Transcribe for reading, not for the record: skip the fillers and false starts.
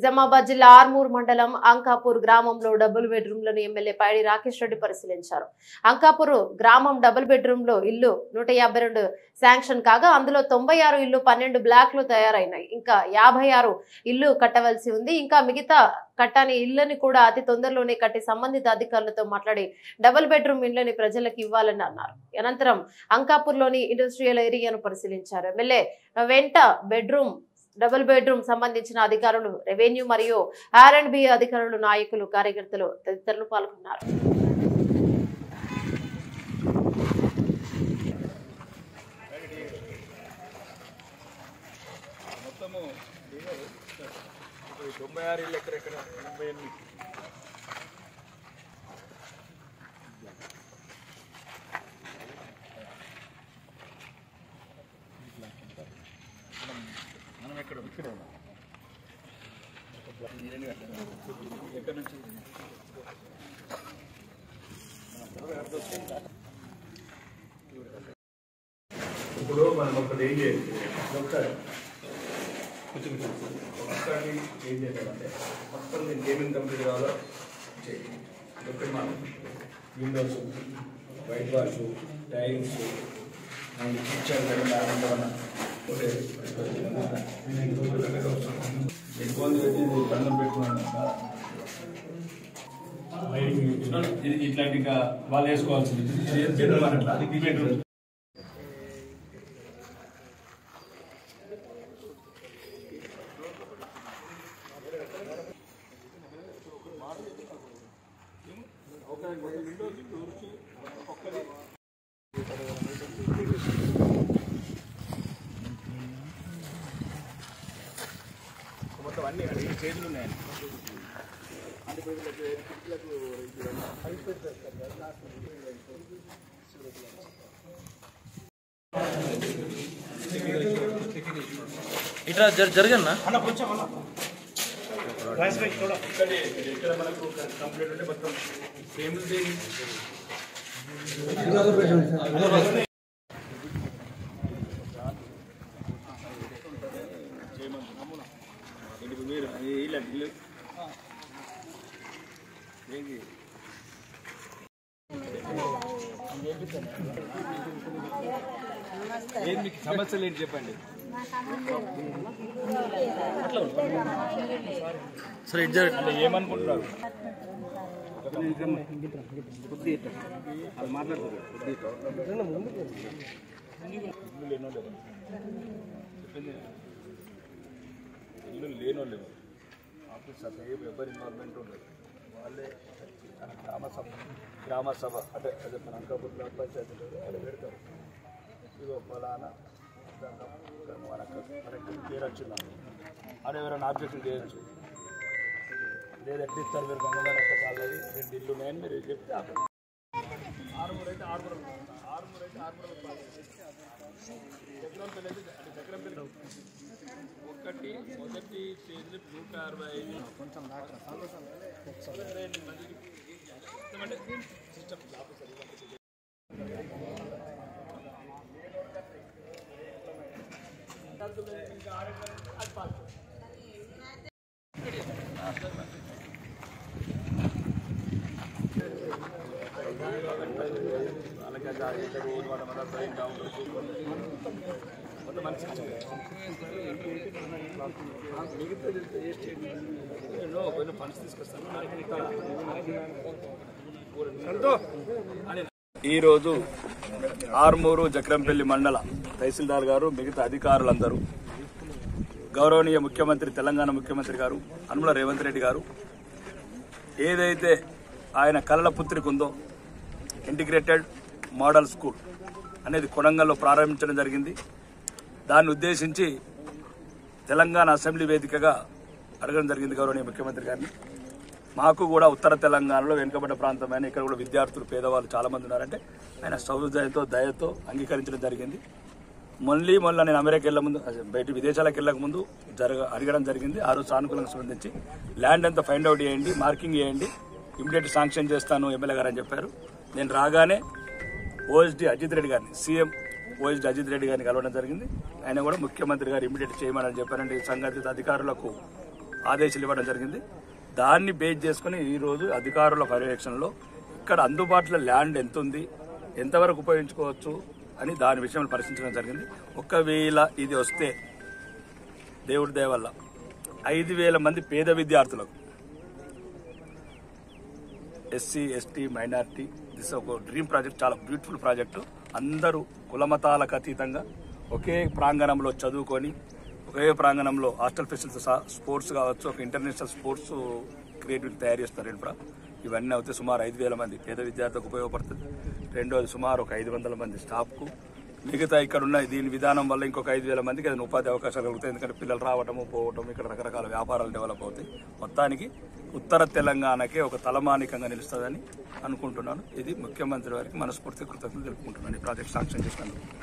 నిజామాబాద్ జిల్లా ఆర్మూర్ మండలం అంకాపూర్ గ్రామంలో డబుల్ బెడ్రూమ్లను ఎమ్మెల్యే పైడి రాకేష్ రెడ్డి పరిశీలించారు. అంకాపూర్ గ్రామం డబుల్ బెడ్రూమ్లో ఇల్లు 152 శాంక్షన్ కాగా అందులో 96 ఇల్లు 12 బ్లాక్లు తయారైనాయి. ఇంకా 56 ఇల్లు కట్టవలసి ఉంది. ఇంకా మిగతా కట్టని ఇళ్లని కూడా అతి తొందరలోనే కట్టి సంబంధిత అధికారులతో మాట్లాడి డబుల్ బెడ్రూమ్ ఇళ్లని ప్రజలకు ఇవ్వాలని అన్నారు. అనంతరం అంకాపూర్లోని ఇండస్ట్రియల్ ఏరియాను పరిశీలించారు. ఎమ్మెల్యే వెంట డబుల్ బెడ్రూమ్ సంబంధించిన అధికారులు, రెవెన్యూ మరియు R&B అధికారులు, నాయకులు, కార్యకర్తలు తదితరులు పాల్గొన్నారు. ఇప్పుడు మనం ఒకటి ఏం చేయాలి, ఏం చేయాలంటే మొత్తం నేను గేమింగ్ కంప్లీట్ కావాలో చేయాలి. ఒకటి మనం Windows, white wash, tiles, kitchen ఇబ్బంది పెట్టి బంధం పెట్టుకున్నాను. ఇట్లాంటి ఇంకా వాళ్ళు వేసుకోవాల్సింది బెడ్రూమ్. మొత్తం అన్ని చేతులు ఉన్నాయండి. ఇట్లా జరగన్నా ఇక్కడ మనకు కంప్లీట్ ఉంటే మొత్తం సేమ్ మీరు ఇల్లు మీకు సమస్యలు ఏంటి చెప్పండి. సరే ఇటు జరగండి. ఏమనుకుంటున్నారు? ఇల్లు లేనోళ్ళు ఆఫీసర్స్ ఎవరి ఇన్వాల్వ్మెంట్ ఉండదు. వాళ్ళే గ్రామ సభ అంటే అదే మన అంకాపూర్ గ్రామ పంచాయతీలో వాళ్ళు పెడతారు. ఇదిగో ఫలానా మనకి పేరు వచ్చిందా అని ఎవరైనా ఆబ్జెక్షన్ చేయొచ్చు. లేదా ఎట్లా ఇస్తారు మీరు గంగవారంతా కాలేదు 2 ఇల్లు ఉన్నాయని మీరు చెప్తే ఆరుమూరు అయితే ఆరుమూరు చక్రంపల్లి ఒకటి మొదటి స్టేజ్ 165 కొంచెం సిస్టమ్ మొత్తం మంచి మిగతా ఫండ్స్ తీసుకొస్తాను. ఈరోజు ఆర్మూరు జక్రంపల్లి మండల తహసీల్దార్ గారు, మిగతా అధికారులందరూ, గౌరవనీయ ముఖ్యమంత్రి, తెలంగాణ ముఖ్యమంత్రి గారు అనుమల రేవంత్ రెడ్డి గారు ఏదైతే ఆయన కలల పుత్రిక ఉందో ఇంటిగ్రేటెడ్ మోడల్ స్కూల్ అనేది కొడంగల్లో ప్రారంభించడం జరిగింది. దాన్ని ఉద్దేశించి తెలంగాణ అసెంబ్లీ వేదికగా అడగడం జరిగింది గౌరవనీయ ముఖ్యమంత్రి గారిని. మాకు కూడా ఉత్తర తెలంగాణలో వెనుకబడ్డ ప్రాంతమైన ఇక్కడ కూడా విద్యార్థులు, పేదవాళ్ళు చాలామంది ఉన్నారంటే ఆయన సౌజన్యంతో, దయతో అంగీకరించడం జరిగింది. మొన్న నేను అమెరికా వెళ్ళక ముందు, బయట విదేశాలకు వెళ్ళక ముందు అడగడం జరిగింది. ఆ రోజు సానుకూలంగా స్పందించి ల్యాండ్ అంతా ఫైండ్ అవుట్ చేయండి, మార్కింగ్ చేయండి, ఇమీడియట్ శాంక్షన్ చేస్తాను ఎమ్మెల్యే గారు అని చెప్పారు. నేను రాగానే OSD అజిత్ రెడ్డి గారిని, సీఎం OSD అజిత్ రెడ్డి గారిని కలవడం జరిగింది. ఆయన కూడా ముఖ్యమంత్రి గారు ఇమీడియట్ చేయమని చెప్పారంటే సంబంధిత అధికారులకు ఆదేశాలు ఇవ్వడం జరిగింది. దాన్ని బేస్ చేసుకుని ఈరోజు అధికారుల పర్యవేక్షణలో ఇక్కడ అందుబాటులో ల్యాండ్ ఎంత ఉంది, ఎంతవరకు ఉపయోగించుకోవచ్చు అని దాని విషయంలో పరిశీలించడం జరిగింది. ఒకవేళ ఇది వస్తే దేవుడి దయ వల్ల 5,000 మంది పేద విద్యార్థులకు, ఎస్సీ ఎస్టీ మైనారిటీ, దిస్ ఒక డ్రీమ్ ప్రాజెక్ట్, చాలా బ్యూటిఫుల్ ప్రాజెక్టు. అందరూ కులమతాలకు అతీతంగా ఒకే ప్రాంగణంలో చదువుకొని ఒకే ప్రాంగణంలో హాస్టల్ ఫెసిలిటీస్, స్పోర్ట్స్ కావచ్చు, ఒక ఇంటర్నేషనల్ స్పోర్ట్స్ క్రియేటివిటీ తయారు చేస్తారు ఇన్ఫ్రా. ఇవన్నీ అయితే సుమారు 5,000 మంది పేద విద్యార్థులకు ఉపయోగపడుతుంది. రెండోది సుమారు ఒక 500 మంది స్టాఫ్కు, మిగతా ఇక్కడ ఉన్న దీని విధానం వల్ల ఇంకొక 5,000 మందికి అది ఉపాధి అవకాశాలు కలుగుతాయి. ఎందుకంటే పిల్లలు రావటము పోవటం, ఇక్కడ రకరకాల వ్యాపారాలు డెవలప్ అవుతాయి. మొత్తానికి ఉత్తర తెలంగాణకే ఒక తలమానికంగా నిలుస్తుందని అనుకుంటున్నాను. ఇది ముఖ్యమంత్రి వారికి మనస్ఫూర్తి కృతజ్ఞతలు తెలుపుకుంటున్నాను ఈ ప్రాజెక్ట్ శాంక్షన్ చేసినందుకు.